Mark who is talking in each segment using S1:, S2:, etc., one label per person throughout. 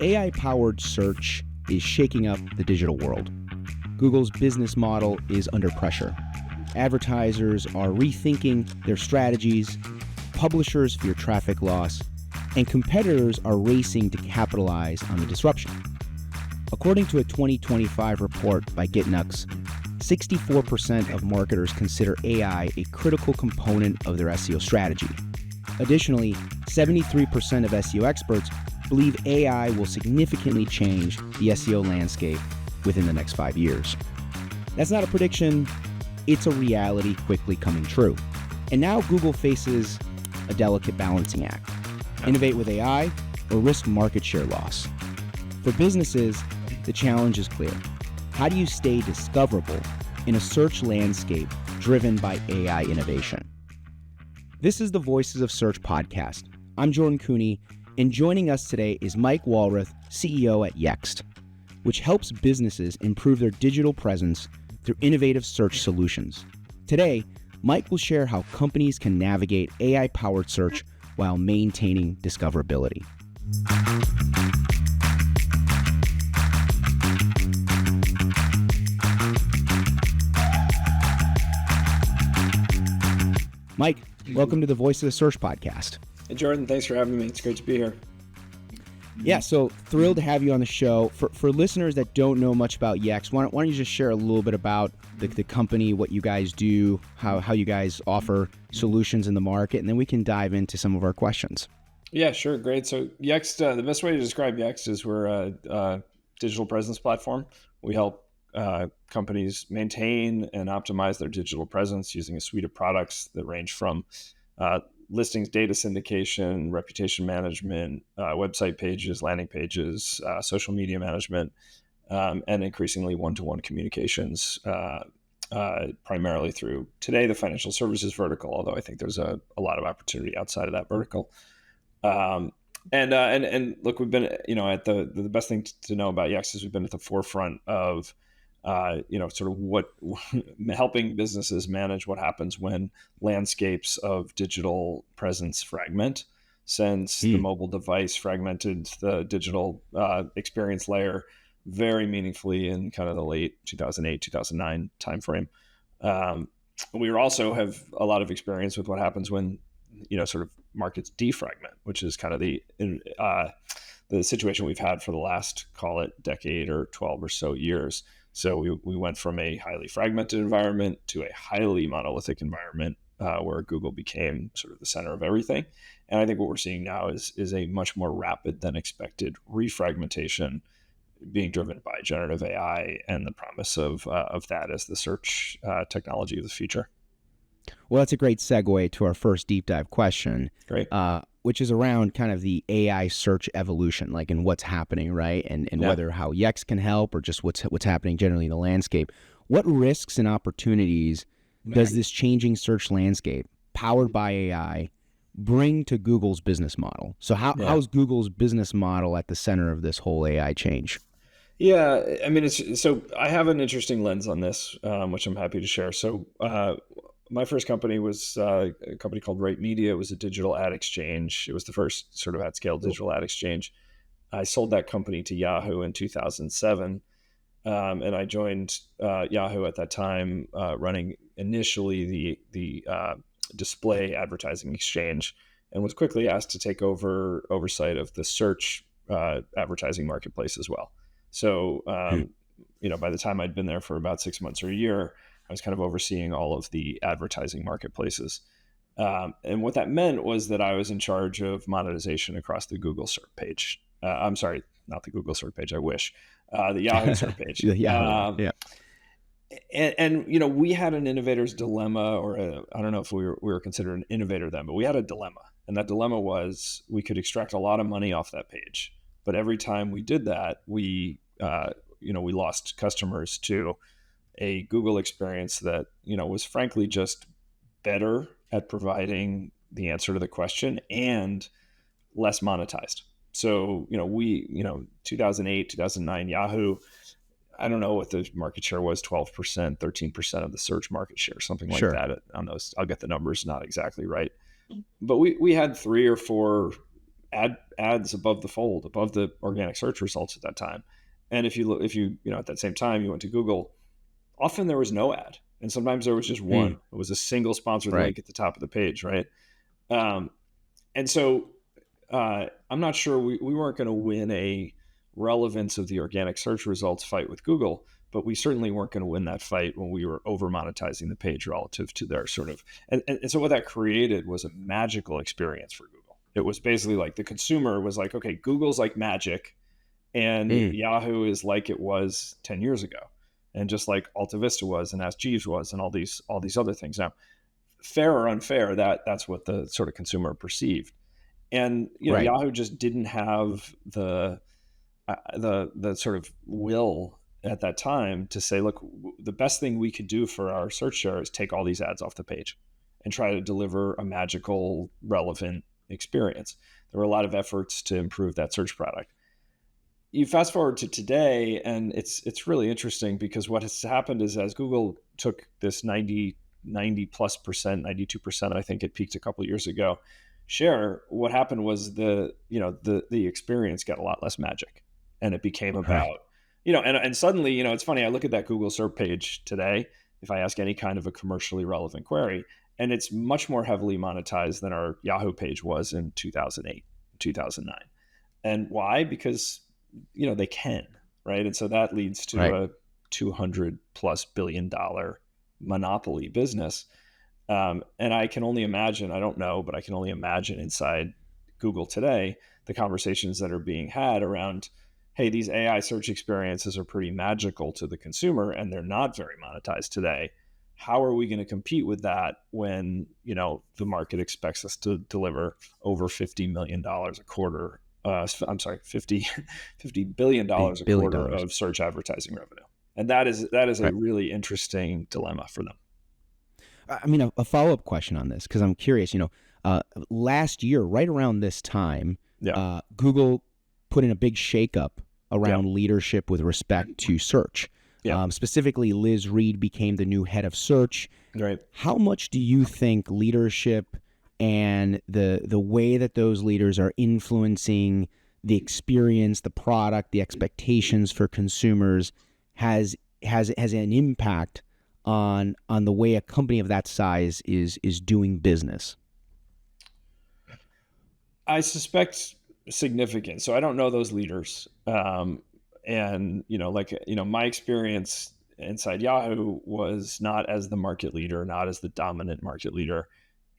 S1: AI-powered search is shaking up the digital world. Google's business model is under pressure. Advertisers are rethinking their strategies, publishers fear traffic loss, and competitors are racing to capitalize on the disruption. According to a 2025 report by GitNux, 64% of marketers consider AI a critical component of their SEO strategy. Additionally, 73% of SEO experts believe AI will significantly change the SEO landscape within the next 5 years. That's not a prediction, it's a reality quickly coming true. And now Google faces a delicate balancing act. Innovate with AI or risk market share loss. For businesses, the challenge is clear. How do you stay discoverable in a search landscape driven by AI innovation? This is the Voices of Search podcast. I'm Jordan Koene, and joining us today is Mike Walrath, CEO at Yext, which helps businesses improve their digital presence through innovative search solutions. Today, Mike will share how companies can navigate AI-powered search while maintaining discoverability. Mike, welcome to the Voices of Search podcast.
S2: Hey, Jordan, thanks for having me. It's great to be here.
S1: Yeah, so thrilled to have you on the show. For listeners that don't know much about Yext, why don't you just share a little bit about the company, what you guys do, how you guys offer solutions in the market, and then we can dive into some of our questions.
S2: Yeah, sure. Great. So Yext, the best way to describe Yext is we're a digital presence platform. We help companies maintain and optimize their digital presence using a suite of products that range from listings, data syndication, reputation management, website pages, landing pages, social media management, and increasingly one-to-one communications, primarily through today the financial services vertical, although I think there's a lot of opportunity outside of that vertical. And look, we've been, at the best thing to know about Yext is we've been at the forefront of sort of what helping businesses manage what happens when landscapes of digital presence fragment. Since the mobile device fragmented the digital experience layer very meaningfully in kind of the late 2008, 2009 timeframe. We also have a lot of experience with what happens when, sort of markets defragment, which is kind of the situation we've had for the last, call it decade or 12 or so years. So we went from a highly fragmented environment to a highly monolithic environment where Google became sort of the center of everything. And I think what we're seeing now is a much more rapid than expected refragmentation being driven by generative AI and the promise of that as the search technology of the future.
S1: Well, that's a great segue to our first deep dive question.
S2: Great.
S1: Which is around kind of the AI search evolution, like in what's happening, right? And whether how Yext can help or just what's happening generally in the landscape. What risks and opportunities does this changing search landscape powered by AI bring to Google's business model? So how's Google's business model at the center of this whole AI change?
S2: Yeah, I mean, so I have an interesting lens on this, which I'm happy to share. So my first company was a company called Right Media. It was a digital ad exchange. It was the first sort of at-scale digital ad exchange. I sold that company to Yahoo in 2007, and I joined Yahoo at that time, running initially the display advertising exchange, and was quickly asked to take over oversight of the search advertising marketplace as well. So, by the time I'd been there for about 6 months or a year, I was kind of overseeing all of the advertising marketplaces. And what that meant was that I was in charge of monetization across the Google search page. I'm sorry, not the Google search page, I wish. The Yahoo search page.
S1: Yeah.
S2: And we had an innovator's dilemma, or I don't know if we were considered an innovator then, but we had a dilemma. And that dilemma was we could extract a lot of money off that page. But every time we did that, we lost customers to a Google experience that, was frankly just better at providing the answer to the question and less monetized. So, 2008, 2009, Yahoo, I don't know what the market share was, 12%, 13% of the search market share, something like that on those. I'll get the numbers not exactly right. But we had 3 or 4 ads above the fold, above the organic search results at that time. And if you at that same time you went to Google, often there was no ad, and sometimes there was just one.
S1: Mm,
S2: It was a single sponsored
S1: right.
S2: link at the top of the page, right? Um, and so I'm not sure we weren't going to win a relevance of the organic search results fight with Google, but we certainly weren't going to win that fight when we were over monetizing the page relative to their sort of. And so what that created was a magical experience for Google. It was basically like the consumer was like, okay, Google's like magic, and
S1: Mm,
S2: Yahoo is like it was 10 years ago, and just like Alta Vista was and Ask Jeeves was and all these other things. Now, fair or unfair, that's what the sort of consumer perceived. And
S1: right.
S2: Yahoo just didn't have the sort of will at that time to say, look, the best thing we could do for our search share is take all these ads off the page and try to deliver a magical, relevant experience. There were a lot of efforts to improve that search product. You fast forward to today, and it's really interesting because what has happened is, as Google took this 90 plus percent, 92%, I think it peaked a couple of years ago, share, what happened was the experience got a lot less magic, and it became
S1: Right.
S2: about, and suddenly, it's funny, I look at that Google search page today, if I ask any kind of a commercially relevant query, and it's much more heavily monetized than our Yahoo page was in 2008, 2009. And why? Because they can, right? And so that leads to
S1: Right.
S2: a 200 plus $1 billion monopoly business. And I can only imagine, I don't know, but I can only imagine inside Google today, the conversations that are being had around, hey, these AI search experiences are pretty magical to the consumer and they're not very monetized today. How are we going to compete with that when, the market expects us to deliver over $50 million a quarter? I'm sorry, 50, $50 billion a
S1: Billion
S2: quarter
S1: dollars.
S2: of search advertising revenue. And that is a
S1: Right.
S2: really interesting dilemma for them.
S1: I mean, a follow up question on this, because I'm curious. Last year, right around this time,
S2: Yeah.
S1: Google put in a big shakeup
S2: Yeah.
S1: around leadership with respect to search.
S2: Yeah.
S1: Specifically, Liz Reed became the new head of search.
S2: Right.
S1: How much do you think leadership and the way that those leaders are influencing the experience, the product, the expectations for consumers has an impact on the way a company of that size is doing business?
S2: I suspect significant. So I don't know those leaders. And my experience inside Yahoo was not as the market leader, not as the dominant market leader.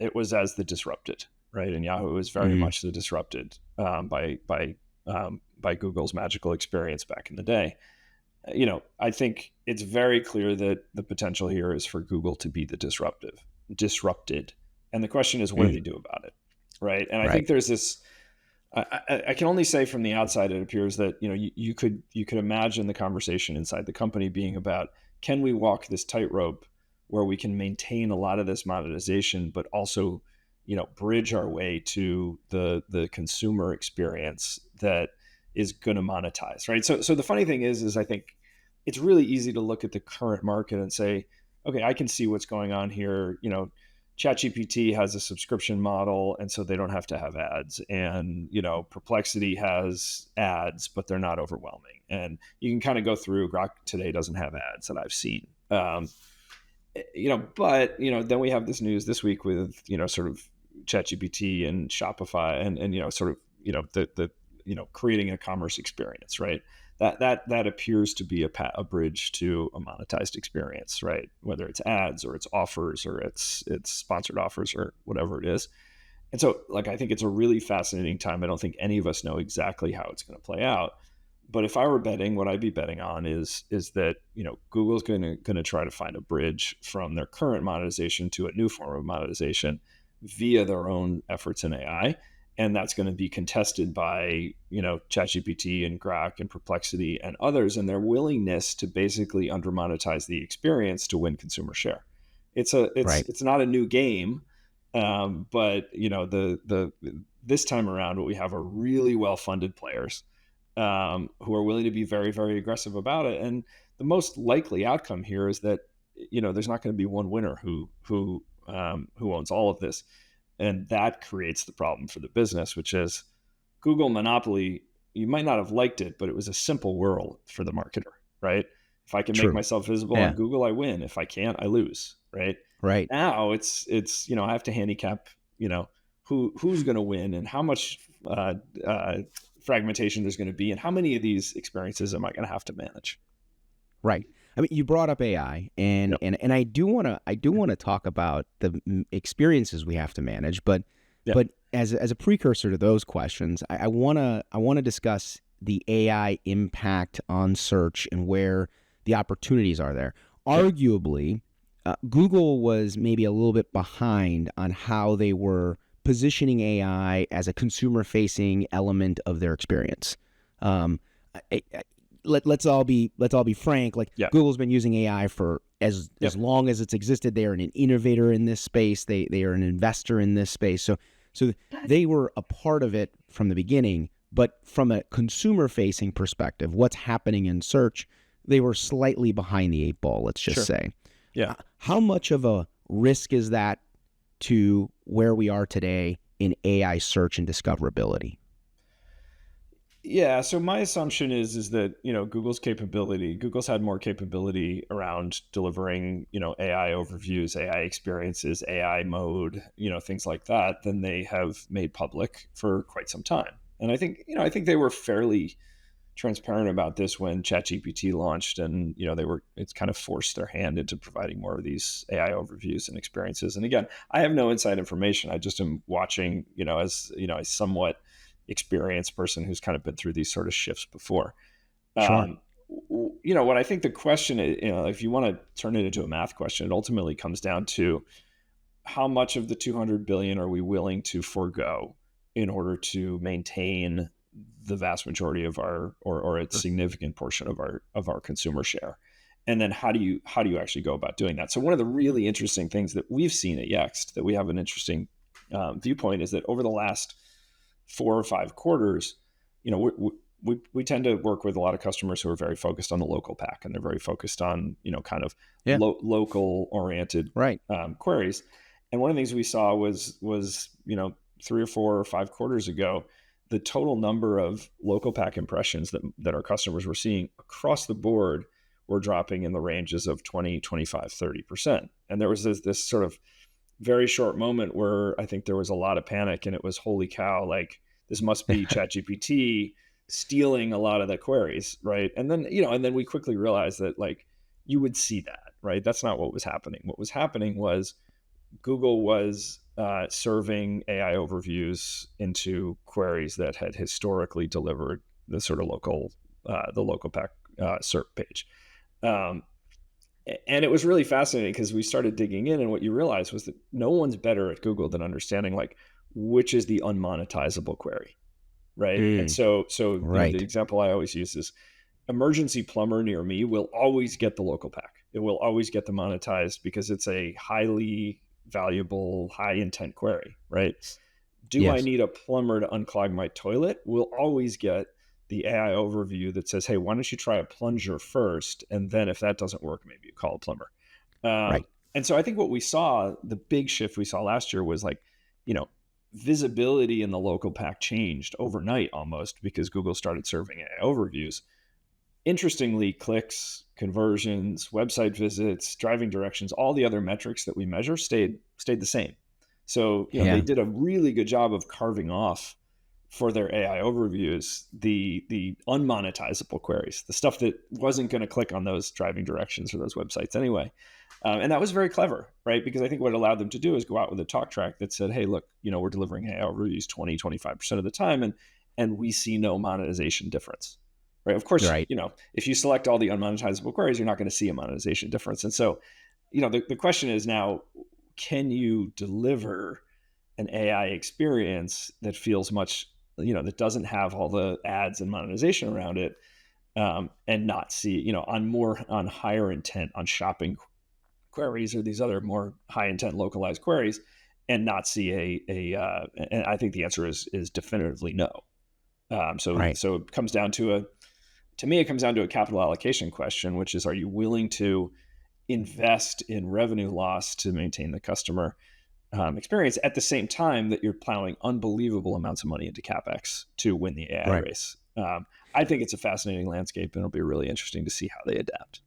S2: It was as the disrupted, right? And Yahoo was very
S1: Mm,
S2: much the disrupted by Google's magical experience back in the day. I think it's very clear that the potential here is for Google to be the disrupted. And the question is, what do
S1: mm,
S2: they do about it? Right. And I
S1: right.
S2: think there's this, I can only say from the outside, it appears that, you could imagine the conversation inside the company being about, can we walk this tightrope where we can maintain a lot of this monetization, but also, bridge our way to the consumer experience that is going to monetize, right? So the funny thing is I think it's really easy to look at the current market and say, okay, I can see what's going on here. ChatGPT has a subscription model, and so they don't have to have ads. And Perplexity has ads, but they're not overwhelming. And you can kind of go through. Grok today doesn't have ads that I've seen. But then we have this news this week with sort of ChatGPT and Shopify, and sort of the creating a commerce experience, right? That appears to be a bridge to a monetized experience, right? Whether it's ads or it's offers or it's sponsored offers or whatever it is. And so, like, I think it's a really fascinating time. I don't think any of us know exactly how it's going to play out. But if I were betting, what I'd be betting on is that Google's going to try to find a bridge from their current monetization to a new form of monetization via their own efforts in AI, and that's going to be contested by ChatGPT and Grok and Perplexity and others, and their willingness to basically under monetize the experience to win consumer share.
S1: Right.
S2: It's not a new game, but the this time around, what we have are really well funded players who are willing to be very, very aggressive about it. And the most likely outcome here is that there's not going to be one winner who owns all of this, and that creates the problem for the business, which is, Google monopoly, you might not have liked it, but it was a simple world for the marketer, right? If I can make
S1: True.
S2: myself visible on
S1: Yeah.
S2: Google, I win. If I can't, I lose, right?
S1: Right.
S2: Now it's I have to handicap, who's going to win and how much uh, fragmentation there's going to be and how many of these experiences am I going to have to manage.
S1: Right. I mean, you brought up AI, and
S2: Yep.
S1: I do want to talk about the experiences we have to manage, but
S2: Yeah.
S1: as a precursor to those questions, I want to discuss the AI impact on search and where the opportunities are there.
S2: Sure.
S1: Arguably, Google was maybe a little bit behind on how they were positioning AI as a consumer-facing element of their experience. Let's all be frank. Like,
S2: Yeah.
S1: Google's been using AI for as long as it's existed. They are an innovator in this space. They are an investor in this space. So they were a part of it from the beginning. But from a consumer-facing perspective, what's happening in search, they were slightly behind the eight ball. Let's just say.
S2: Yeah.
S1: How much of a risk is that to where we are today in AI search and discoverability?
S2: Yeah. So my assumption is that, Google's had more capability around delivering, AI overviews, AI experiences, AI mode, things like that than they have made public for quite some time. And I think they were fairly transparent about this when ChatGPT launched, and it's kind of forced their hand into providing more of these AI overviews and experiences. And again, I have no inside information. I just am watching, as a somewhat experienced person who's kind of been through these sort of shifts before.
S1: Sure.
S2: What I think the question is, if you want to turn it into a math question, it ultimately comes down to how much of the 200 billion are we willing to forego in order to maintain the vast majority of our or a significant portion of our consumer share, and then how do you actually go about doing that? So one of the really interesting things that we've seen at Yext that we have an interesting viewpoint is that over the last 4 or 5 quarters, we tend to work with a lot of customers who are very focused on the local pack, and they're very focused on kind of
S1: Yeah.
S2: local oriented
S1: Right.
S2: queries. And one of the things we saw was 3 or 4 or 5 quarters ago, the total number of local pack impressions that our customers were seeing across the board were dropping in the ranges of 20, 25, 30%. And there was this sort of very short moment where I think there was a lot of panic, and it was, holy cow, like this must be ChatGPT stealing a lot of the queries, right? And then, and then we quickly realized that, like, you would see that, right? That's not what was happening. What was happening was Google was serving AI overviews into queries that had historically delivered the sort of the local pack SERP page. And it was really fascinating because we started digging in, and what you realized was that no one's better at Google than understanding, like, which is the unmonetizable query, right? And so
S1: Right.
S2: the example I always use is emergency plumber near me will always get the local pack. It will always get the monetized because it's a highly valuable, high intent query, right? Do I
S1: Yes.
S2: need a plumber to unclog my toilet? We'll always get the AI overview that says, hey, why don't you try a plunger first? And then if that doesn't work, maybe you call a plumber.
S1: Right.
S2: And so I think what we saw, the big shift we saw last year was, like, visibility in the local pack changed overnight almost because Google started serving AI overviews. Interestingly, clicks, conversions, website visits, driving directions, all the other metrics that we measure stayed the same. So, they
S1: Yeah.
S2: did a really good job of carving off for their AI overviews the unmonetizable queries, the stuff that wasn't going to click on those driving directions or those websites anyway. And that was very clever, right? Because I think what it allowed them to do is go out with a talk track that said, hey, look, we're delivering AI overviews 20, 25% of the time, and we see no monetization difference. Right. Of course,
S1: Right.
S2: if you select all the unmonetizable queries, you're not going to see a monetization difference. And so, the question is now, can you deliver an AI experience that feels much, that doesn't have all the ads and monetization around it, and not see, on higher intent, on shopping queries or these other more high intent localized queries, and not see and I think the answer is definitively no. So
S1: Right.
S2: it comes down to me, it comes down to a capital allocation question, which is, are you willing to invest in revenue loss to maintain the customer, experience at the same time that you're plowing unbelievable amounts of money into CapEx to win the AI
S1: Right.
S2: race. I think it's a fascinating landscape, and it'll be really interesting to see how they adapt.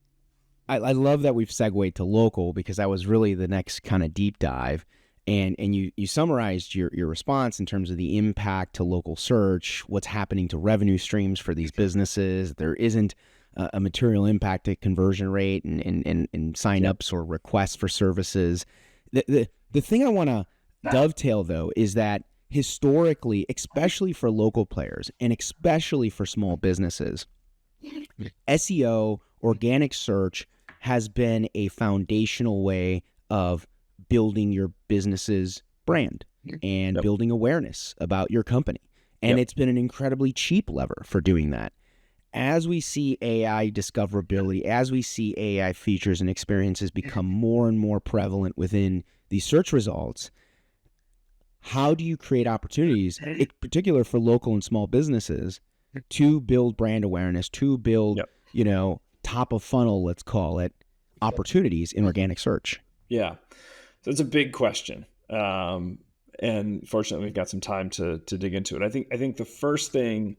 S1: I love that we've segued to local, because that was really the next kind of deep dive. And you summarized your response in terms of the impact to local search, what's happening to revenue streams for these businesses. There isn't a material impact to conversion rate and signups or requests for services. The thing I want to dovetail, though, is that historically, especially for local players and especially for small businesses, SEO, organic search, has been a foundational way of building your business's brand and building awareness about your company. And it's been an incredibly cheap lever for doing that. As we see AI discoverability, as we see AI features and experiences become more and more prevalent within these search results, how do you create opportunities, in particular for local and small businesses, to build brand awareness, to build, top of funnel, let's call it, opportunities in organic search?
S2: Yeah. So it's a big question. And fortunately, we've got some time to dig into it. I think the first thing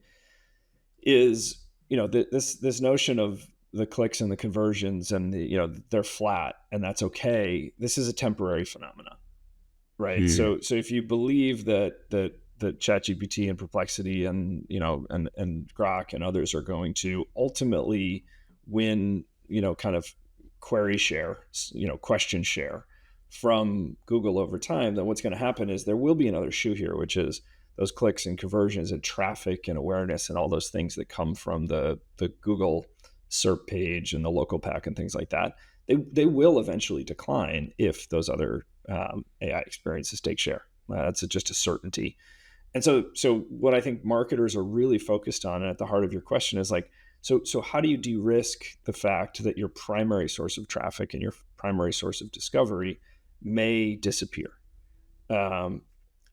S2: is, this notion of the clicks and the conversions and they're flat and that's okay. This is a temporary phenomenon, right? So if you believe that ChatGPT and Perplexity and Grok and others are going to ultimately win, kind of query share, question share from Google over time, then what's going to happen is there will be another shoe here, which is those clicks and conversions and traffic and awareness and all those things that come from the Google SERP page and the local pack and things like that. They will eventually decline if those other AI experiences take share. That's just a certainty. And so what I think marketers are really focused on, and at the heart of your question, is like, so how do you de-risk the fact that your primary source of traffic and your primary source of discovery may disappear?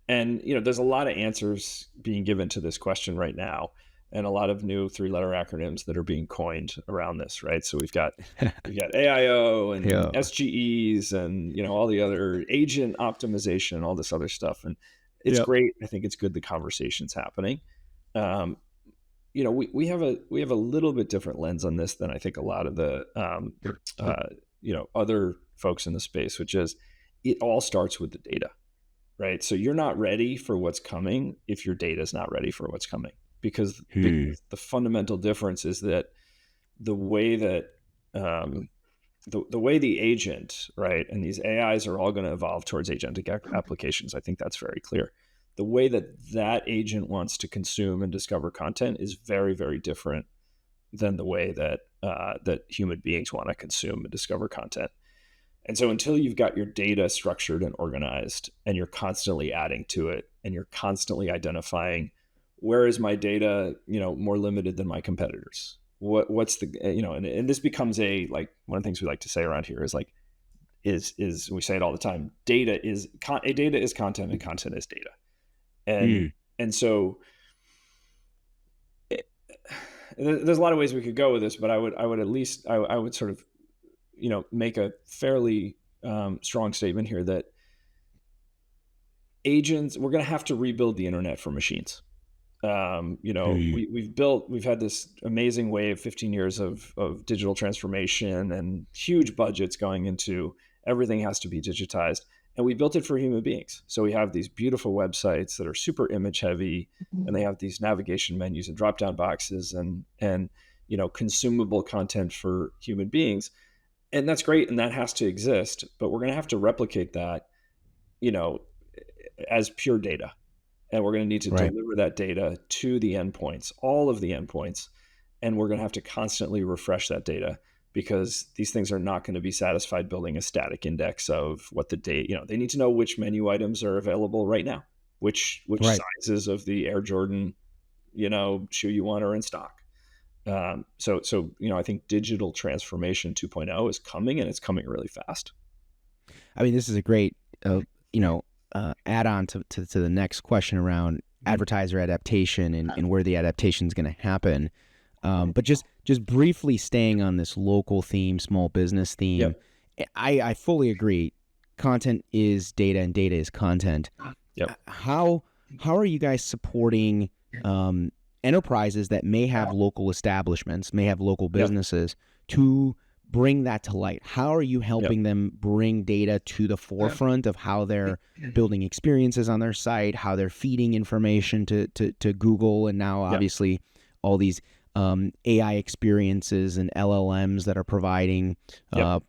S2: And there's a lot of answers being given to this question right now, and a lot of new 3-letter acronyms that are being coined around this, right? So we've got AIO and SGEs and all the other agent optimization, all this other stuff, and it's great. I think it's good the conversation's happening. We have a little bit different lens on this than I think a lot of the other folks in the space, which is it all starts with the data, right? So you're not ready for what's coming if your data is not ready for what's coming, because the fundamental difference is that the way that the way the agent, right, and these AIs are all going to evolve towards agentic applications. I think that's very clear. The way that agent wants to consume and discover content is very, very different than the way that that human beings want to consume and discover content. And so until you've got your data structured and organized, and you're constantly adding to it, and you're constantly identifying, where is my data, more limited than my competitors? What's the, and this becomes one of the things we like to say around here is we say it all the time, data is content and content is data. And so there's a lot of ways we could go with this, but I would at least sort of, make a fairly strong statement here that agents, we're going to have to rebuild the internet for machines. We've had this amazing wave, 15 years of digital transformation and huge budgets going into everything has to be digitized. And we built it for human beings. So we have these beautiful websites that are super image heavy, and they have these navigation menus and drop down boxes and consumable content for human beings. And that's great. And that has to exist, but we're going to have to replicate that, as pure data. And we're going to need to deliver that data to the endpoints, all of the endpoints. And we're going to have to constantly refresh that data, because these things are not going to be satisfied building a static index of what the data, they need to know which menu items are available right now, which sizes of the Air Jordan, shoe you want are in stock. So I think digital transformation 2.0 is coming, and it's coming really fast.
S1: I mean, this is a great, add on to the next question around advertiser adaptation and where the adaptation is going to happen. But just briefly staying on this local theme, small business theme, I fully agree. content is data and data is content.
S2: Yep.
S1: How are you guys supporting enterprises that may have local establishments, may have local businesses, to bring that to light? How are you helping them bring data to the forefront of how they're building experiences on their site, how they're feeding information to Google, and now obviously all these AI experiences and LLMs that are providing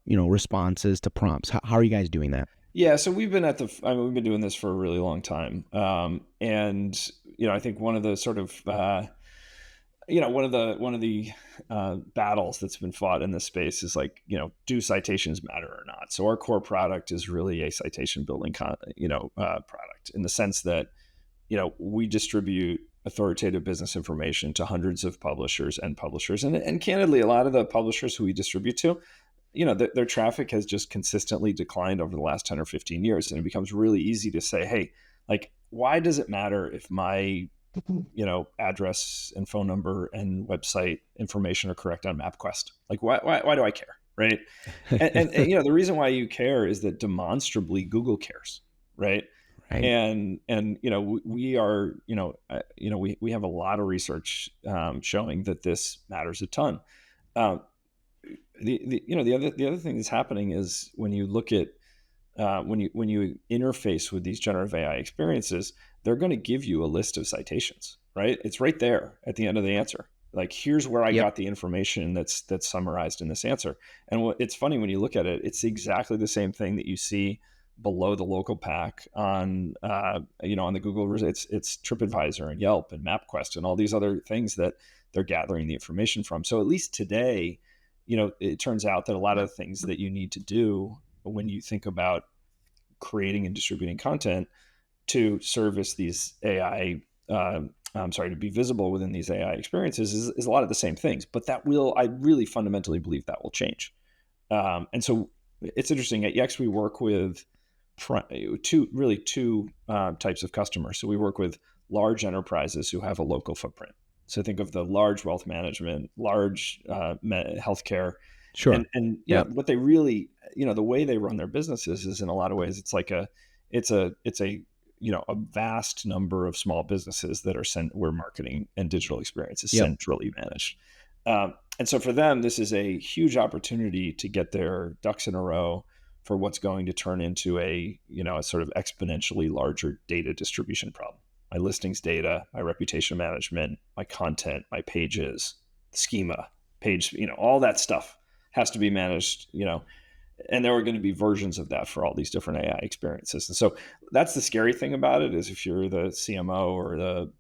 S1: responses to prompts? How are you guys doing that?
S2: Yeah, so we've been we've been doing this for a really long time, and I think one of the sort of one of the battles that's been fought in this space is like, do citations matter or not? So our core product is really a citation building product, in the sense that we distribute authoritative business information to hundreds of publishers, and candidly, a lot of the publishers who we distribute to, their traffic has just consistently declined over the last 10 or 15 years. And it becomes really easy to say, hey, like, why does it matter if my, address and phone number and website information are correct on MapQuest? Like, why do I care? Right. And the reason why you care is that demonstrably Google cares. Right.
S1: Right.
S2: And we are, we have a lot of research showing that this matters a ton. The other thing that's happening is, when you look at when you interface with these generative AI experiences, they're going to give you a list of citations, right? It's right there at the end of the answer. Like, here's where I got the information that's summarized in this answer. And it's funny, when you look at it, it's exactly the same thing that you see below the local pack on on the Google. It's TripAdvisor and Yelp and MapQuest and all these other things that they're gathering the information from. So at least today, it turns out that a lot of the things that you need to do when you think about creating and distributing content to service these AI, to be visible within these AI experiences, is a lot of the same things. But I really fundamentally believe that will change. And so it's interesting. At Yext, we work with two types of customers. So we work with large enterprises who have a local footprint. So think of the large wealth management, large healthcare.
S1: Sure.
S2: And what they really, the way they run their businesses is, in a lot of ways, it's like a vast number of small businesses that are where marketing and digital experience is centrally managed. And so for them, this is a huge opportunity to get their ducks in a row for what's going to turn into a sort of exponentially larger data distribution problem. My listings data, my reputation management, my content, my pages, schema, page, all that stuff has to be managed, and there are going to be versions of that for all these different AI experiences. And so that's the scary thing about it, is if you're the CMO or the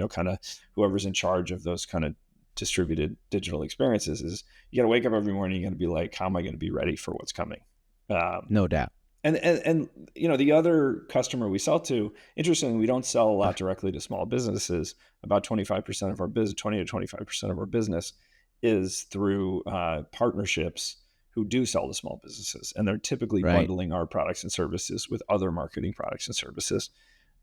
S2: kind of whoever's in charge of those kind of distributed digital experiences, is you got to wake up every morning, you got to be like, how am I going to be ready for what's coming?
S1: No doubt.
S2: And the other customer we sell to, interestingly, we don't sell a lot directly to small businesses. About 25% of our business, 20 to 25% of our business, is through partnerships who do sell to small businesses, and they're typically bundling our products and services with other marketing products and services.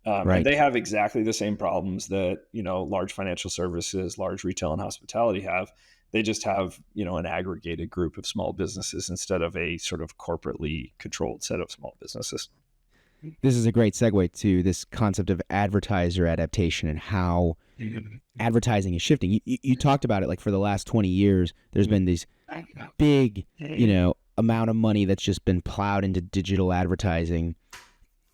S2: And they have exactly the same problems that large financial services, large retail and hospitality have. They just have, an aggregated group of small businesses instead of a sort of corporately controlled set of small businesses.
S1: This is a great segue to this concept of advertiser adaptation and how advertising is shifting. You talked about it, like, for the last 20 years, there's been these big, amount of money that's just been plowed into digital advertising.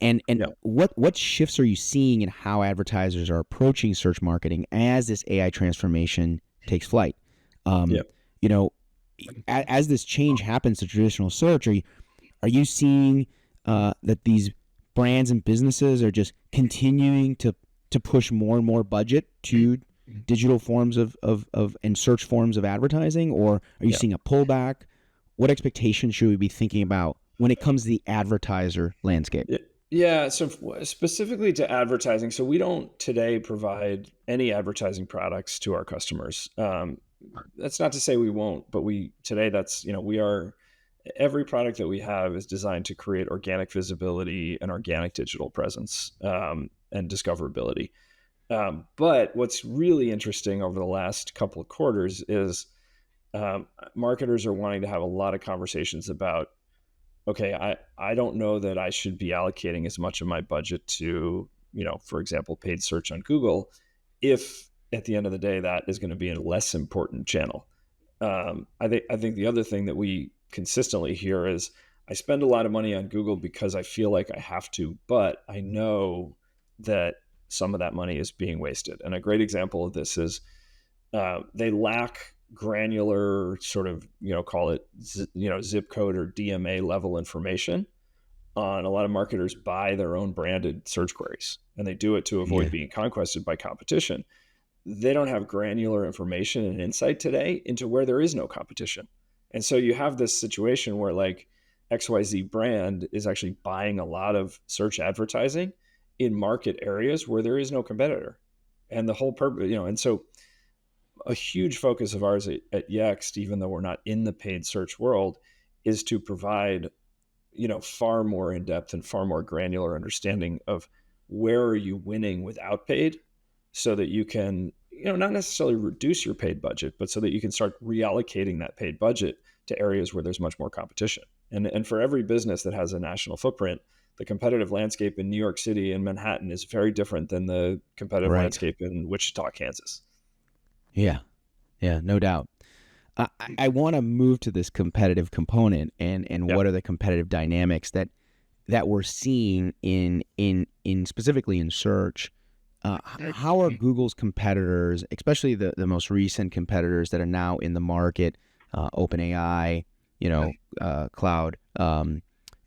S1: And what shifts are you seeing in how advertisers are approaching search marketing as this AI transformation takes flight? As this change happens to traditional search, are you seeing that these brands and businesses are just continuing to push more and more budget to digital forms of and search forms of advertising, or are you seeing a pullback? What expectations should we be thinking about when it comes to the advertiser landscape?
S2: Yeah, so specifically to advertising, so we don't today provide any advertising products to our customers. That's not to say we won't, but every product that we have is designed to create organic visibility and organic digital presence, and discoverability. But what's really interesting over the last couple of quarters is marketers are wanting to have a lot of conversations about okay, I don't know that I should be allocating as much of my budget to, for example, paid search on Google, if at the end of the day that is going to be a less important channel. I think the other thing that we consistently hear is, I spend a lot of money on Google because I feel like I have to, but I know that some of that money is being wasted. And a great example of this is, they lack granular sort of, call it, zip code or DMA level information on. A lot of marketers buy their own branded search queries, and they do it to avoid
S1: Yeah.
S2: being conquested by competition. They don't have granular information and insight today into where there is no competition. And so you have this situation where, like, XYZ brand is actually buying a lot of search advertising in market areas where there is no competitor. And the whole purpose, and so a huge focus of ours at Yext, even though we're not in the paid search world, is to provide, far more in-depth and far more granular understanding of where are you winning without paid, so that you can, not necessarily reduce your paid budget, but so that you can start reallocating that paid budget to areas where there's much more competition. And for every business that has a national footprint, the competitive landscape in New York City and Manhattan is very different than the competitive
S1: Right.
S2: landscape in Wichita, Kansas.
S1: Yeah. Yeah. No doubt. I want to move to this competitive component and
S2: Yeah.
S1: what are the competitive dynamics that we're seeing in specifically in search. How are Google's competitors, especially the most recent competitors that are now in the market, OpenAI, cloud, and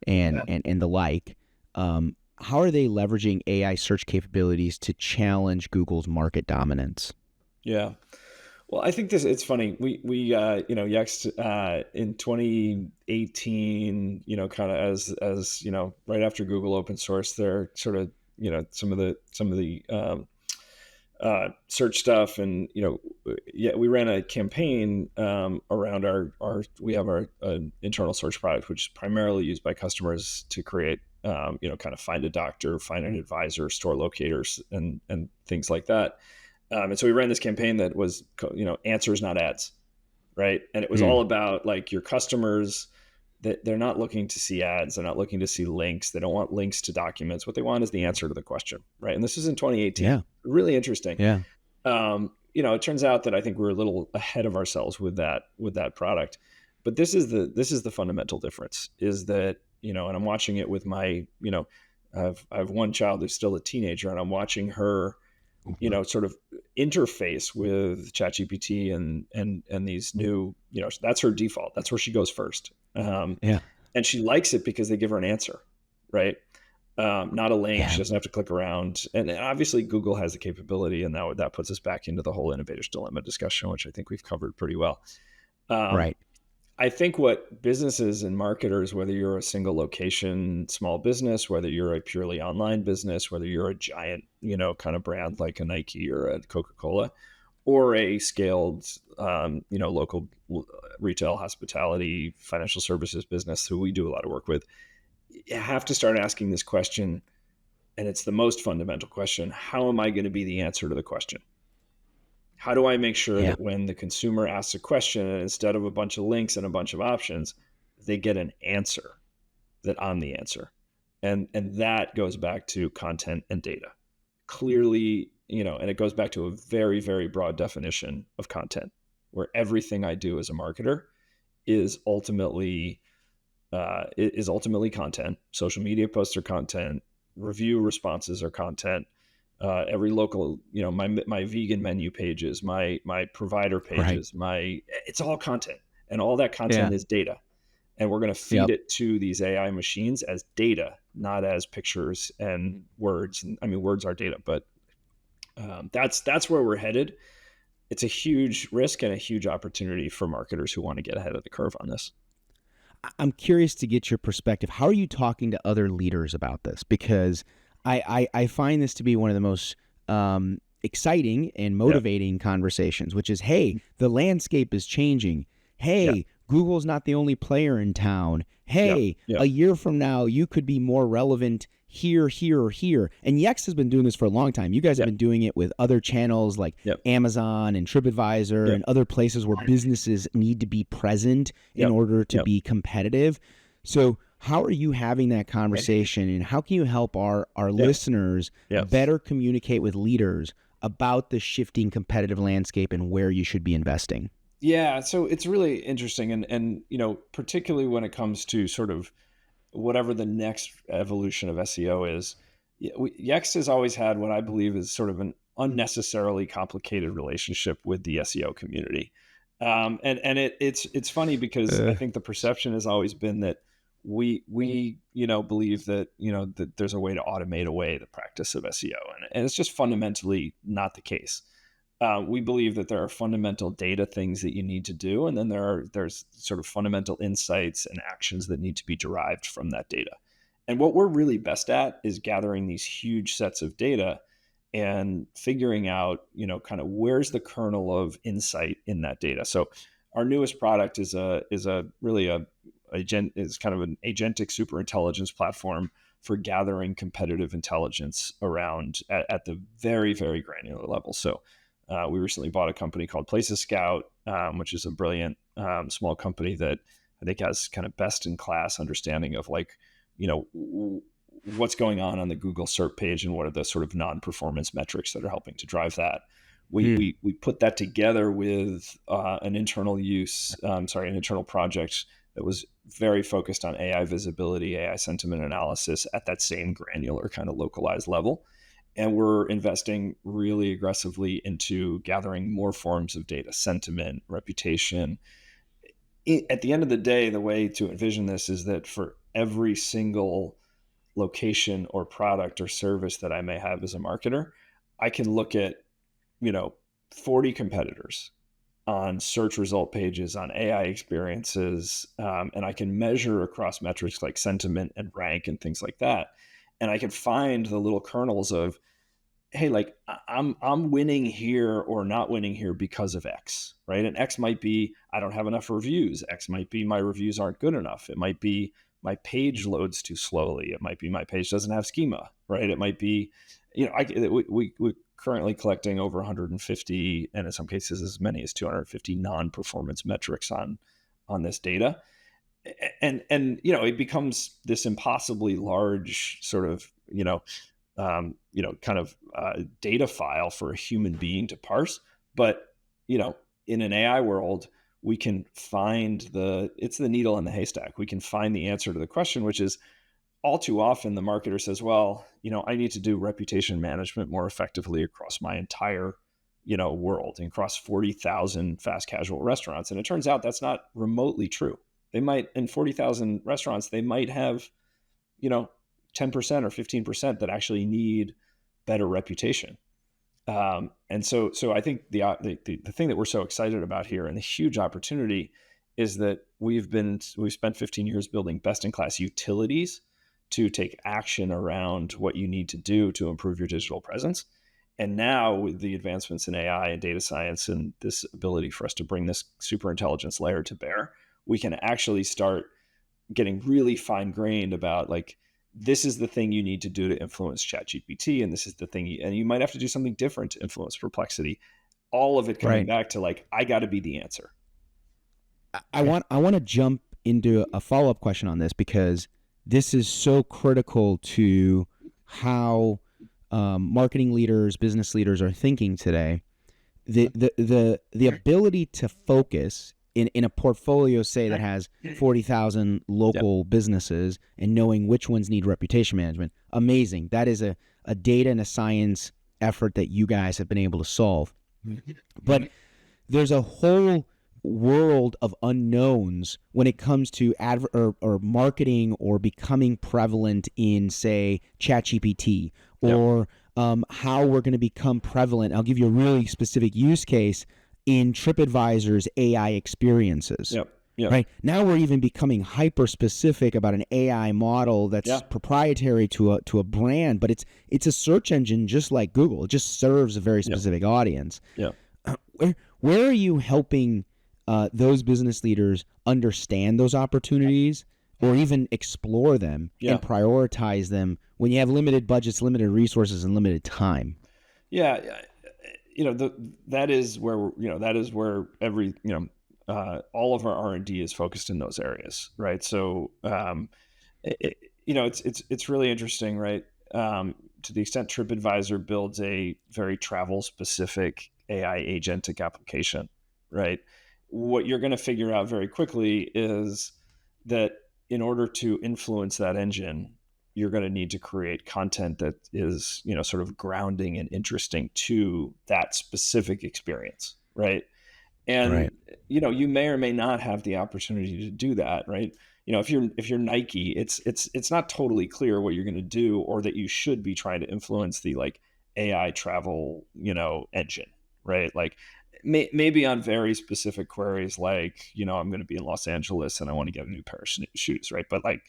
S1: the like, how are they leveraging AI search capabilities to challenge Google's market dominance?
S2: Yeah. Well, I think it's funny. Yext, in 2018, kind of as right after Google open source their sort of, some of the search stuff, and yeah, we ran a campaign around we have our internal search product, which is primarily used by customers to create, kind of find a doctor, find an advisor, store locators, and things like that. And so we ran this campaign that was, answers, not ads, right? And it was
S1: Hmm.
S2: all about, like, your customers, that they're not looking to see ads, they're not looking to see links, they don't want links to documents. What they want is the answer to the question, right? And this is in 2018.
S1: Yeah.
S2: Really interesting.
S1: Yeah.
S2: It turns out that I think we're a little ahead of ourselves with that product. But this is the fundamental difference, is that, and I'm watching it with my, I have one child who's still a teenager, and I'm watching her, sort of interface with ChatGPT and these new, that's her default. That's where she goes first.
S1: Yeah.
S2: And she likes it because they give her an answer, right? Not a link. She
S1: Yeah.
S2: doesn't have to click around. And obviously Google has the capability, and that puts us back into the whole innovator's dilemma discussion, which I think we've covered pretty well. Um,
S1: Right.
S2: I think what businesses and marketers, whether you're a single location small business, whether you're a purely online business, whether you're a giant, kind of brand like a Nike or a Coca-Cola, or a scaled, local retail, hospitality, financial services business who we do a lot of work with, you have to start asking this question. And it's the most fundamental question. How am I going to be the answer to the question? How do I make sure
S1: Yeah.
S2: that when the consumer asks a question, and instead of a bunch of links and a bunch of options, they get an answer, that I'm the answer? And that goes back to content and data. Clearly, and it goes back to a very, very broad definition of content, where everything I do as a marketer is ultimately content. Social media posts are content. Review responses are content. Every local, my vegan menu pages, my provider
S1: Right.
S2: pages, it's all content, and all that
S1: Yeah.
S2: content is data. And we're going to feed
S1: Yep.
S2: it to these AI machines as data, not as pictures and words. And I mean, words are data, but that's where we're headed. It's a huge risk and a huge opportunity for marketers who want to get ahead of the curve on this.
S1: I'm curious to get your perspective. How are you talking to other leaders about this? Because I find this to be one of the most exciting and
S2: Yeah,
S1: motivating conversations, which is, hey, the landscape is changing.
S2: yeah,
S1: Hey, Google's not the only player in town.
S2: yeah,
S1: Hey,
S2: yeah,
S1: a year from now, you could be more relevant here, here, or here. And Yext has been doing this for a long time. You guys have
S2: yeah,
S1: been doing it with other channels like
S2: yeah,
S1: Amazon and TripAdvisor
S2: yeah,
S1: and other places where businesses need to be present in
S2: yeah,
S1: order to
S2: yeah.
S1: be competitive. So How are you having that conversation, and how can you help our
S2: Yeah.
S1: listeners
S2: Yeah.
S1: better communicate with leaders about the shifting competitive landscape and where you should be investing?
S2: Yeah. So it's really interesting. And, particularly when it comes to sort of whatever the next evolution of SEO is, Yext has always had what I believe is sort of an unnecessarily complicated relationship with the SEO community. It's funny because I think the perception has always been that we believe that that there's a way to automate away the practice of SEO, and it's just fundamentally not the case. We believe that there are fundamental data things that you need to do, and then there's sort of fundamental insights and actions that need to be derived from that data. And what we're really best at is gathering these huge sets of data and figuring out, kind of where's the kernel of insight in that data. So our newest product is kind of an agentic super intelligence platform for gathering competitive intelligence around at the very, very granular level. So we recently bought a company called Places Scout, which is a brilliant small company that I think has kind of best in class understanding of what's going on the Google SERP page and what are the sort of non-performance metrics that are helping to drive that. We put that together with an internal project that was very focused on AI visibility, AI sentiment analysis at that same granular kind of localized level. And we're investing really aggressively into gathering more forms of data, sentiment, reputation. At the end of the day, the way to envision this is that for every single location or product or service that I may have as a marketer, I can look at, 40 competitors on search result pages, on AI experiences, and I can measure across metrics like sentiment and rank and things like that. And I can find the little kernels of, hey, like I'm winning here or not winning here because of X, right? And X might be I don't have enough reviews. X might be my reviews aren't good enough. It might be my page loads too slowly. It might be my page doesn't have schema, right? It might be, we're currently collecting over 150, and in some cases as many as 250 non-performance metrics on this data, and it becomes this impossibly large sort of kind of data file for a human being to parse. But in an AI world, we can find it's the needle in the haystack. We can find the answer to the question, which is all too often the marketer says, well, I need to do reputation management more effectively across my entire world and across 40,000 fast casual restaurants. And it turns out that's not remotely true. They might, in 40,000 restaurants, they might have 10% or 15% that actually need better reputation. And so I think the thing that we're so excited about here and the huge opportunity is that we've spent 15 years building best in class utilities to take action around what you need to do to improve your digital presence. And now with the advancements in AI and data science and this ability for us to bring this super intelligence layer to bear, we can actually start getting really fine grained about like, this is the thing you need to do to influence ChatGPT, and this is the thing, and you might have to do something different to influence Perplexity. All of it coming back to like, I got to be the answer.
S1: I want to jump into a follow-up question on this because this is so critical to how marketing leaders, business leaders are thinking today. The ability to focus in a portfolio, say, that has 40,000 local businesses and knowing which ones need reputation management, amazing. That is a data and a science effort that you guys have been able to solve. But there's a whole world of unknowns when it comes to or marketing or becoming prevalent in, say, ChatGPT or how we're going to become prevalent. I'll give you a really specific use case in TripAdvisor's AI experiences. Right now, we're even becoming hyper specific about an AI model that's proprietary to a brand, but it's a search engine just like Google. It just serves a very specific audience. Where are you helping those business leaders understand those opportunities, or even explore them and prioritize them when you have limited budgets, limited resources, and limited time?
S2: That is where every all of our R&D is focused in those areas, right? So It's really interesting, right? To the extent TripAdvisor builds a very travel specific AI agentic application, right? What you're going to figure out very quickly is that in order to influence that engine, you're going to need to create content that is, sort of grounding and interesting to that specific experience, right? And
S1: Right.
S2: you may or may not have the opportunity to do that, right? If you're Nike, it's not totally clear what you're going to do, or that you should be trying to influence the like AI travel engine, right? Like maybe on very specific queries, like I'm going to be in Los Angeles and I want to get a new pair of shoes, right? But like,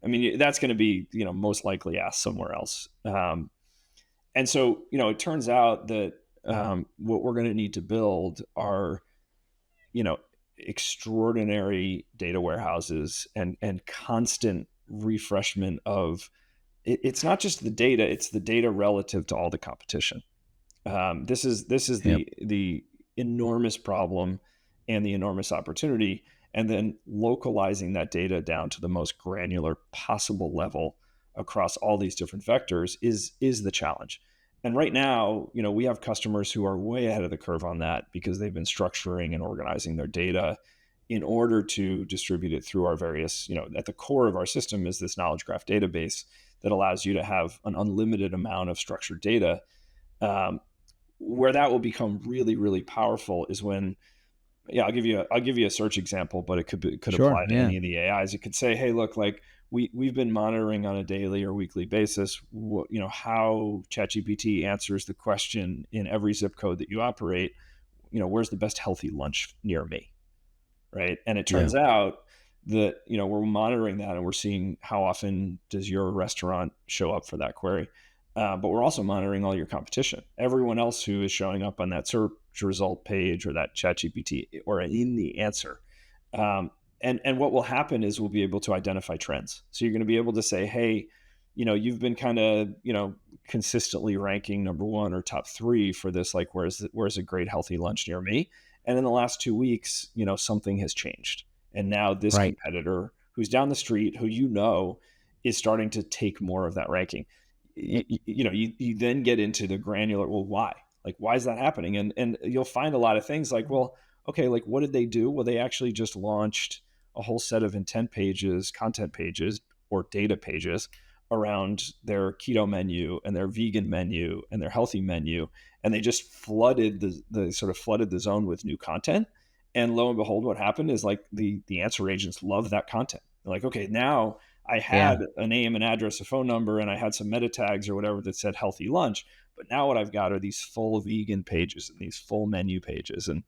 S2: I mean, that's going to be most likely asked somewhere else. And so it turns out that what we're going to need to build are you know extraordinary data warehouses and constant refreshment of it's not just the data, it's the data relative to all the competition. This is
S1: Yep.
S2: the enormous problem and the enormous opportunity, and then localizing that data down to the most granular possible level across all these different vectors is the challenge. And right now, we have customers who are way ahead of the curve on that because they've been structuring and organizing their data in order to distribute it through our various, at the core of our system is this knowledge graph database that allows you to have an unlimited amount of structured data. Um, where that will become really, really powerful is when, yeah, I'll give you a search example, but it could
S1: Sure.
S2: apply to
S1: Yeah.
S2: any of the AIs. It could say, hey, look, like we've been monitoring on a daily or weekly basis, how ChatGPT answers the question in every zip code that you operate. Where's the best healthy lunch near me, right? And it
S1: Yeah.
S2: turns out that we're monitoring that and we're seeing how often does your restaurant show up for that query. But we're also monitoring all your competition, everyone else who is showing up on that search result page or that chat GPT or in the answer. Um, and what will happen is we'll be able to identify trends. So you're going to be able to say, hey, you've been kind of, consistently ranking number one or top three for this, like, where's a great healthy lunch near me? And in the last 2 weeks, something has changed. And now this
S1: Right.
S2: competitor who's down the street, who is starting to take more of that ranking. You then get into the granular, well, why? Like, why is that happening? And you'll find a lot of things like, well, okay, like what did they do? Well, they actually just launched a whole set of intent pages, content pages, or data pages around their keto menu and their vegan menu and their healthy menu, and they just flooded the zone with new content. And lo and behold, what happened is like the answer agents love that content. They're like, okay, now I
S1: Yeah.
S2: had a name, an address, a phone number, and I had some meta tags or whatever that said healthy lunch. But now what I've got are these full vegan pages and these full menu pages and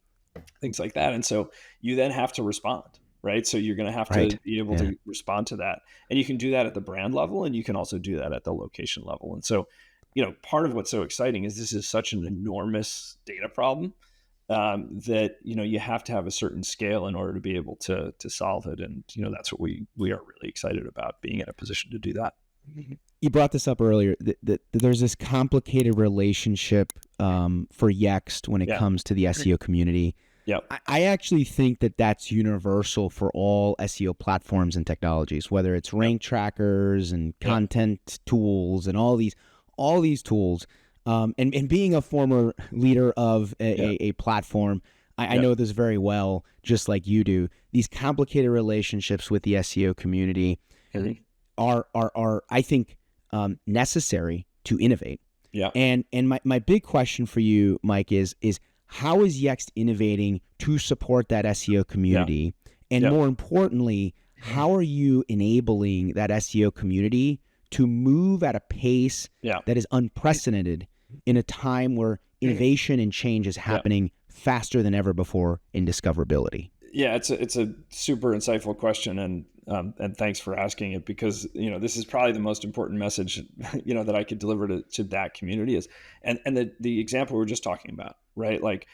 S2: things like that. And so you then have to respond, right? So you're going to have to
S1: Right.
S2: be able
S1: Yeah.
S2: to respond to that. And you can do that at the brand level, and you can also do that at the location level. And so, part of what's so exciting is this is such an enormous data problem that you have to have a certain scale in order to be able to solve it. And that's what we are really excited about, being in a position to do that.
S1: You brought this up earlier that there's this complicated relationship for Yext when it
S2: Yeah.
S1: comes to the SEO community.
S2: Yep.
S1: I actually think that that's universal for all SEO platforms and technologies, whether it's
S2: Yep.
S1: rank trackers and
S2: Yep.
S1: content tools and all these tools. And being a former leader of
S2: Yep.
S1: a platform, I
S2: Yep.
S1: know this very well, just like you do. These complicated relationships with the SEO community
S2: Mhm.
S1: are I think necessary to innovate.
S2: Yeah.
S1: And my big question for you, Mike, is how is Yext innovating to support that SEO
S2: Yeah.
S1: community? And
S2: Yep.
S1: more importantly, how are you enabling that SEO community to move at a pace
S2: Yeah.
S1: that is unprecedented in a time where innovation and change is
S2: Yeah.
S1: happening faster than ever before in discoverability?
S2: Yeah, it's a super insightful question, and thanks for asking it, because this is probably the most important message that I could deliver to that community is, and the example we are just talking about, right? Like,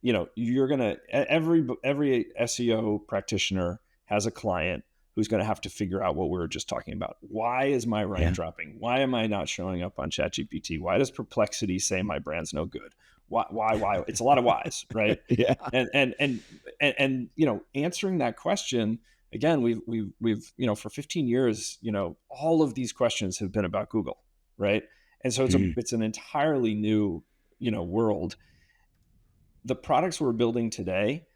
S2: you're gonna every SEO practitioner has a client who's going to have to figure out what we were just talking about. Why is my rank
S1: Yeah.
S2: dropping? Why am I not showing up on ChatGPT? Why does Perplexity say my brand's no good? Why? It's a lot of whys, right?
S1: Yeah.
S2: And answering that question again, we've for 15 years, all of these questions have been about Google, right? And so it's an entirely new, world. The products we're building today,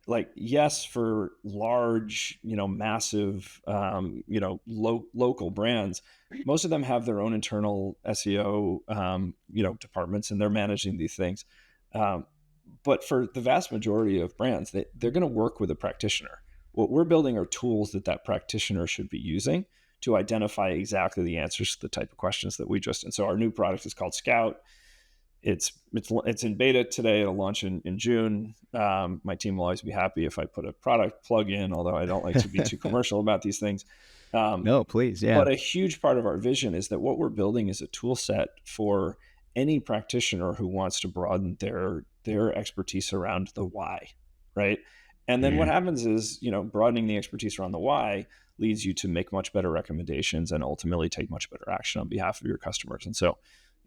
S2: like, yes, for large, massive, local brands, most of them have their own internal SEO, departments, and they're managing these things. But for the vast majority of brands, they're going to work with a practitioner. What we're building are tools that practitioner should be using to identify exactly the answers to the type of questions that and so our new product is called Scout. It's in beta today. It'll launch in June. My team will always be happy if I put a product plug in, although I don't like to be too commercial about these things.
S1: No, please. Yeah.
S2: But a huge part of our vision is that what we're building is a tool set for any practitioner who wants to broaden their expertise around the why, right? And then what happens is, broadening the expertise around the why leads you to make much better recommendations and ultimately take much better action on behalf of your customers. And so,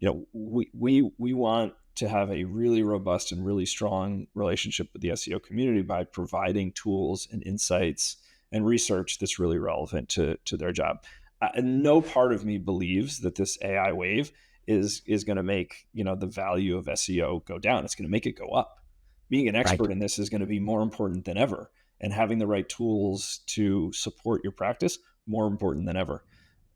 S2: we want to have a really robust and really strong relationship with the SEO community by providing tools and insights and research that's really relevant to their job. And no part of me believes that this AI wave is going to make the value of SEO go down. It's going to make it go up. Being an expert in this is going to be more important than ever, and having the right tools to support your practice more important than ever.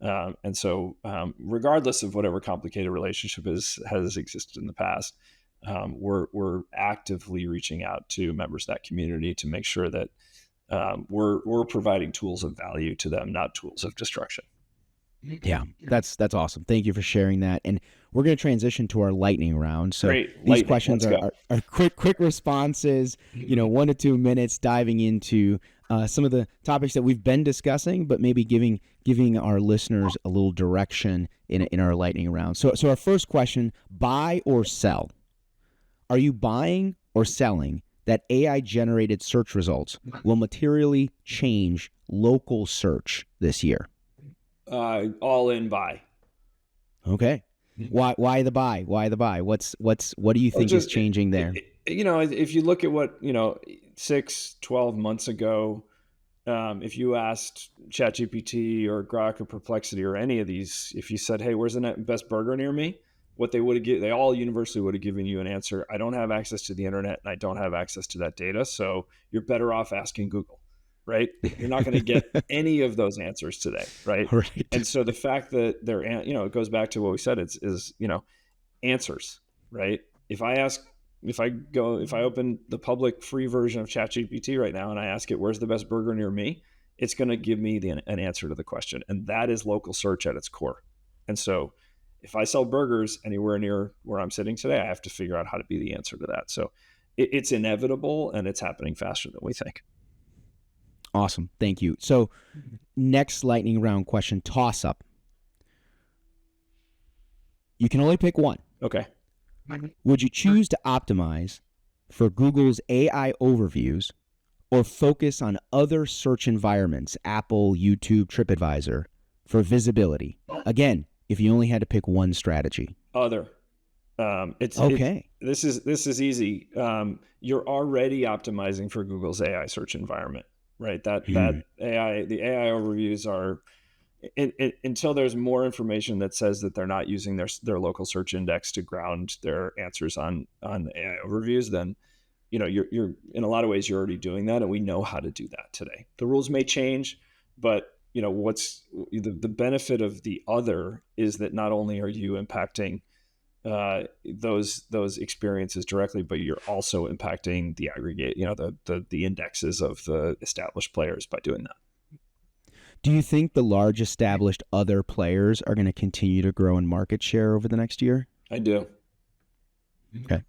S2: And so, regardless of whatever complicated relationship has existed in the past, we're actively reaching out to members of that community to make sure that we're providing tools of value to them, not tools of destruction.
S1: Yeah, that's awesome. Thank you for sharing that. And we're going to transition to our lightning round. So
S2: Great.
S1: These questions are quick responses, 1 to 2 minutes, diving into some of the topics that we've been discussing, but maybe giving our listeners a little direction in our lightning round. So our first question: buy or sell? Are you buying or selling that AI generated search results will materially change local search this year?
S2: All in buy.
S1: Okay. Why the buy? Why the buy? What do you think is changing there?
S2: If you look at what, 6, 12 months ago, if you asked ChatGPT or Grok or Perplexity or any of these, if you said, hey, where's the best burger near me? What they would have they all universally would have given you an answer: I don't have access to the internet and I don't have access to that data. So you're better off asking Google. Right? You're not going to get any of those answers today. Right. And so the fact that they're, it goes back to what we said, is answers, right? If I open the public free version of ChatGPT right now and I ask it, where's the best burger near me? It's going to give me an answer to the question. And that is local search at its core. And so if I sell burgers anywhere near where I'm sitting today, I have to figure out how to be the answer to that. So it's inevitable, and it's happening faster than we think.
S1: Awesome. Thank you. So next lightning round question, toss up. You can only pick one.
S2: Okay.
S1: Would you choose to optimize for Google's AI overviews or focus on other search environments, Apple, YouTube, TripAdvisor, for visibility? Again, if you only had to pick one strategy.
S2: Other. This is easy. You're already optimizing for Google's AI search environment. Right. That AI, the AI overviews are until there's more information that says that they're not using their local search index to ground their answers on AI overviews, then, you're in a lot of ways, you're already doing that. And we know how to do that today. The rules may change, but what's the benefit of the other is that not only are you impacting those experiences directly, but you're also impacting the aggregate, the indexes of the established players by doing that.
S1: Do you think the large established other players are going to continue to grow in market share over the next year?
S2: I do.
S1: Okay.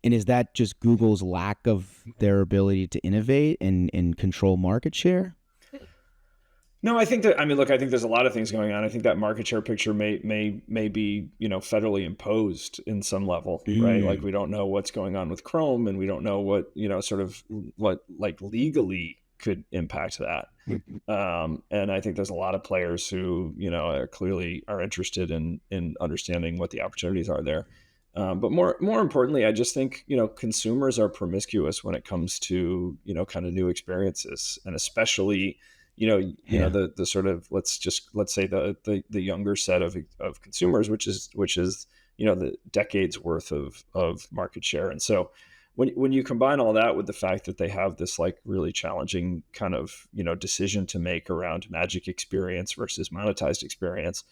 S1: And is that just Google's lack of their ability to innovate and control market share?
S2: No, I think there's a lot of things going on. I think that market share picture may be, federally imposed in some level, right? Like, we don't know what's going on with Chrome, and we don't know what, what legally could impact that. And I think there's a lot of players who, clearly are interested in understanding what the opportunities are there. But more importantly, I just think, consumers are promiscuous when it comes to, kind of new experiences, and especially,
S1: Yeah.
S2: the sort of, let's say the younger set of consumers, which is the decades worth of market share. And so when you combine all that with the fact that they have this like really challenging kind of decision to make around magic experience versus monetized experience,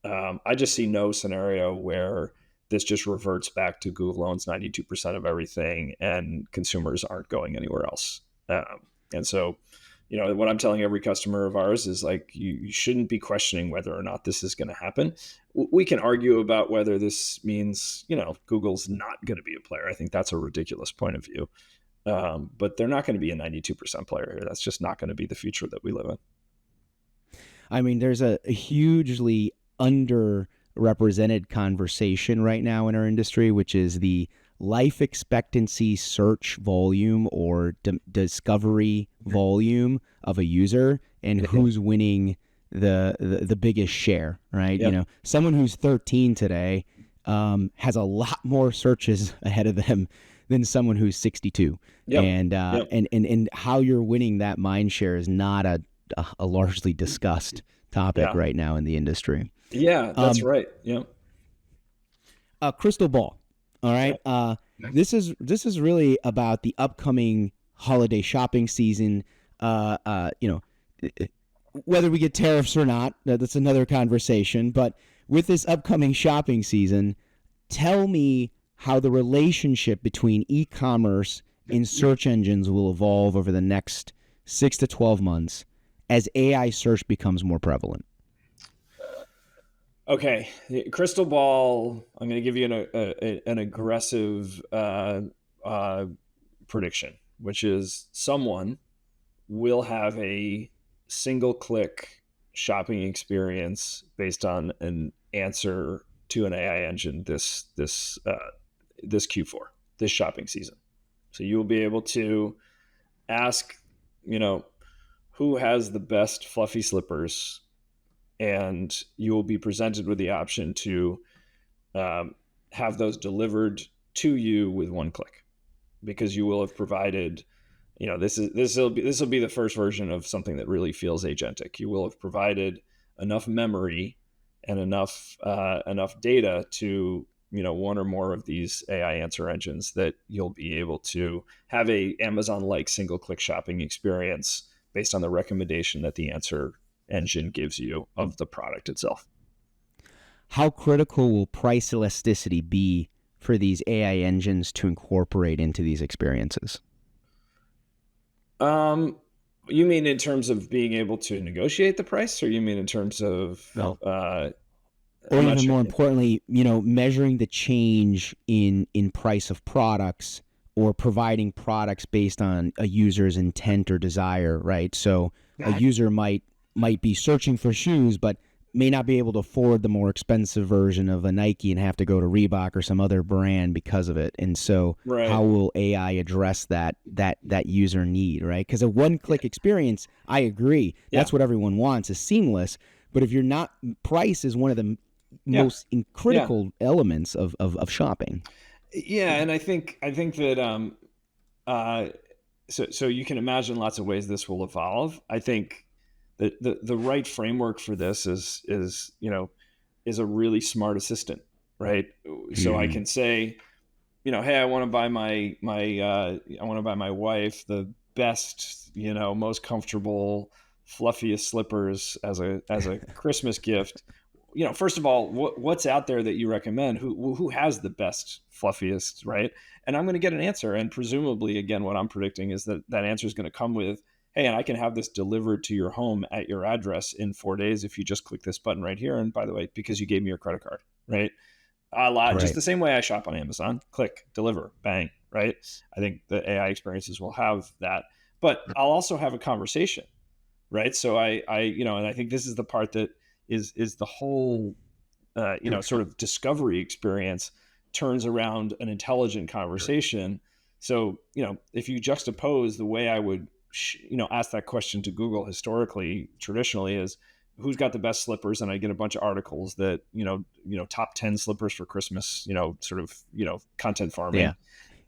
S2: I just see no scenario where this just reverts back to Google owns 92% of everything and consumers aren't going anywhere else. And so, what I'm telling every customer of ours is like, you shouldn't be questioning whether or not this is going to happen. We can argue about whether this means, Google's not going to be a player. I think that's a ridiculous point of view. But they're not going to be a 92% player here. That's just not going to be the future that we live in.
S1: I mean, there's a hugely underrepresented conversation right now in our industry, which is the life expectancy search volume or discovery volume of a user and who's winning the biggest share, right?
S2: Yep.
S1: Someone who's 13 today has a lot more searches ahead of them than someone who's 62.
S2: Yep.
S1: And
S2: Yep.
S1: and how you're winning that mind share is not a largely discussed topic
S2: Yeah.
S1: right now in the industry.
S2: Yeah, that's right. Yeah.
S1: Crystal ball. All right. This is really about the upcoming holiday shopping season. Whether we get tariffs or not, that's another conversation. But with this upcoming shopping season, tell me how the relationship between e-commerce and search engines will evolve over the next 6 to 12 months as AI search becomes more prevalent.
S2: Okay, crystal ball. I'm going to give you an aggressive prediction, which is someone will have a single click shopping experience based on an answer to an AI engine this Q4, this shopping season. So you will be able to ask, who has the best fluffy slippers, and you will be presented with the option to have those delivered to you with one click, because you will have provided, this will be the first version of something that really feels agentic. You will have provided enough memory and enough data to one or more of these AI answer engines that you'll be able to have a Amazon-like single-click shopping experience based on the recommendation that the answer engine gives you of the product itself.
S1: How critical will price elasticity be for these AI engines to incorporate into these experiences?
S2: You mean in terms of being able to negotiate the price, or you mean in terms of
S1: No. Or
S2: I'm not
S1: even
S2: sure.
S1: more importantly, measuring the change in price of products or providing products based on a user's intent or desire, right? So a user might be searching for shoes, but may not be able to afford the more expensive version of a Nike and have to go to Reebok or some other brand because of it. And so
S2: Right.
S1: how will AI address that user need, right? Because a one-click experience, I agree, that's what everyone wants, is seamless. But if you're not, price is one of the most critical elements of shopping.
S2: Yeah, and I think that so you can imagine lots of ways this will evolve. I think the right framework for this is a really smart assistant, right? So I can say, hey, I want to buy my wife the best, most comfortable, fluffiest slippers as a Christmas gift. First of all, what's out there that you recommend? Who has the best, fluffiest, right? And I'm going to get an answer. And presumably, again, what I'm predicting is that answer is going to come with, hey, and I can have this delivered to your home at your address in 4 days if you just click this button right here. And by the way, because you gave me your credit card, right? Just the same way I shop on Amazon, click, deliver, bang, right? I think the AI experiences will have that, but I'll also have a conversation, right? So I and I think this is the part that is the whole, sort of discovery experience turns around an intelligent conversation. So, if you juxtapose the way I would, ask that question to Google historically, traditionally, is who's got the best slippers, and I get a bunch of articles that, top 10 slippers for Christmas, sort of, content farming.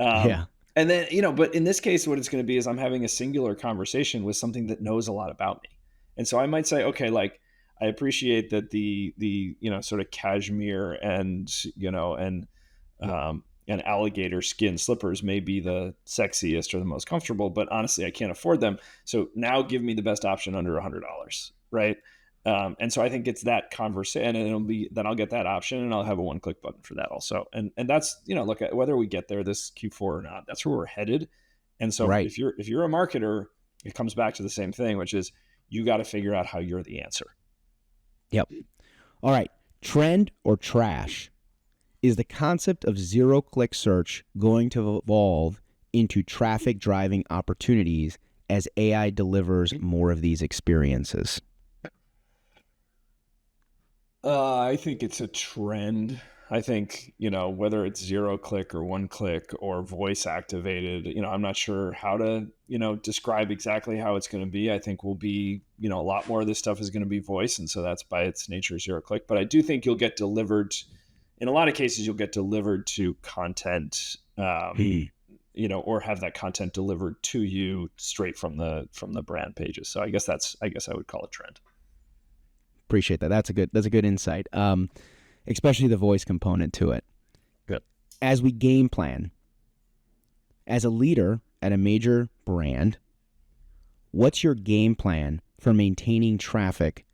S1: Yeah.
S2: And then, but in this case, what it's going to be is I'm having a singular conversation with something that knows a lot about me. And so I might say, okay, like, I appreciate that the sort of cashmere and alligator skin slippers may be the sexiest or the most comfortable, but honestly, I can't afford them. So now give me the best option under $100, right? And so I think it's that conversation, and it'll be that I'll get that option, and I'll have a one-click button for that also. And that's, look, at whether we get there this Q4 or not, that's where we're headed. And so
S1: Right.
S2: if you're a marketer, it comes back to the same thing, which is you got to figure out how you're the answer.
S1: Yep. All right. Trend or trash? Is the concept of zero-click search going to evolve into traffic driving opportunities as AI delivers more of these experiences?
S2: I think it's a trend. I think, whether it's zero click or one click or voice activated, I'm not sure how to, describe exactly how it's going to be. I think we'll be, a lot more of this stuff is going to be voice. And so that's by its nature zero click. But I do think you'll get delivered, in a lot of cases, you'll get delivered to content, or have that content delivered to you straight from the brand pages. So I guess I would call it trend.
S1: Appreciate that. That's a good insight. Especially the voice component to it.
S2: Good.
S1: As we game plan, as a leader at a major brand, what's your game plan for maintaining traffic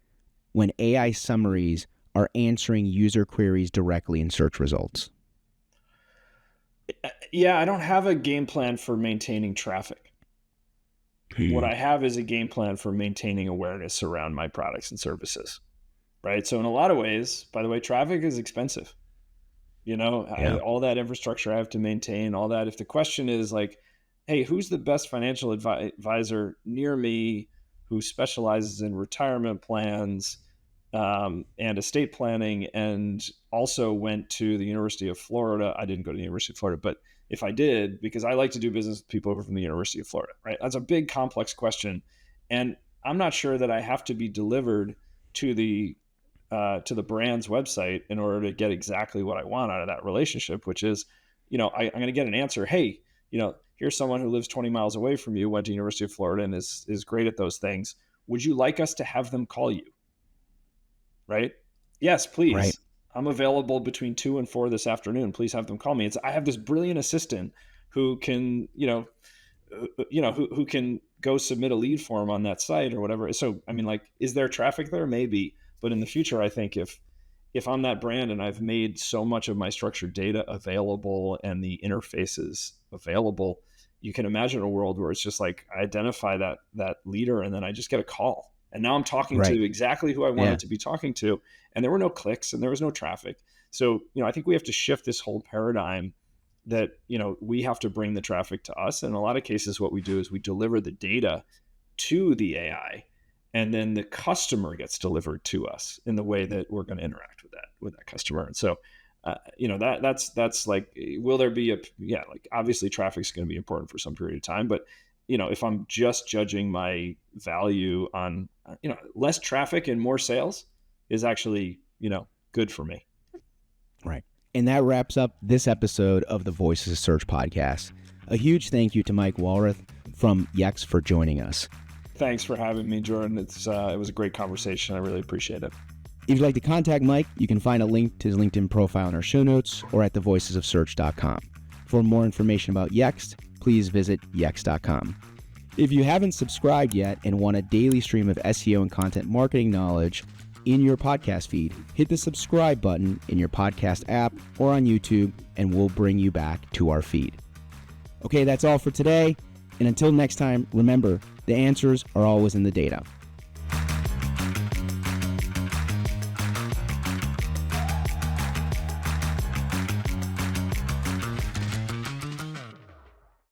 S1: when AI summaries are answering user queries directly in search results?
S2: Yeah, I don't have a game plan for maintaining traffic. What I have is a game plan for maintaining awareness around my products and services. Right. So in a lot of ways, by the way, traffic is expensive. All that infrastructure I have to maintain, all that. If the question is like, hey, who's the best financial advisor near me who specializes in retirement plans and estate planning, and also went to the University of Florida? I didn't go to the University of Florida, but if I did, because I like to do business with people over from the University of Florida, right? That's a big, complex question. And I'm not sure that I have to be delivered to the brand's website in order to get exactly what I want out of that relationship, which is, I'm going to get an answer. Hey, here's someone who lives 20 miles away from you, went to University of Florida, and is great at those things. Would you like us to have them call you? Right? Yes, please.
S1: Right.
S2: I'm available between 2 and 4 this afternoon. Please have them call me. I have this brilliant assistant who can, who can go submit a lead form on that site or whatever. So, I mean, like, is there traffic there? Maybe. But in the future, I think if I'm that brand and I've made so much of my structured data available and the interfaces available, you can imagine a world where it's just like I identify that leader and then I just get a call. And now I'm talking to exactly who I wanted to be talking to. And there were no clicks and there was no traffic. So, I think we have to shift this whole paradigm that, we have to bring the traffic to us. And in a lot of cases, what we do is we deliver the data to the AI, and then the customer gets delivered to us in the way that we're going to interact with that customer. And so, that's like, will there be obviously traffic's going to be important for some period of time, but if I'm just judging my value on, less traffic and more sales is actually, good for me.
S1: Right. And that wraps up this episode of the Voices of Search podcast. A huge thank you to Mike Walrath from Yext for joining us.
S2: Thanks for having me, Jordan. It was a great conversation. I really appreciate it.
S1: If you'd like to contact Mike, you can find a link to his LinkedIn profile in our show notes or at thevoicesofsearch.com. For more information about Yext, please visit yext.com. If you haven't subscribed yet and want a daily stream of SEO and content marketing knowledge in your podcast feed, hit the subscribe button in your podcast app or on YouTube, and we'll bring you back to our feed. Okay, that's all for today. And until next time, remember, the answers are always in the data.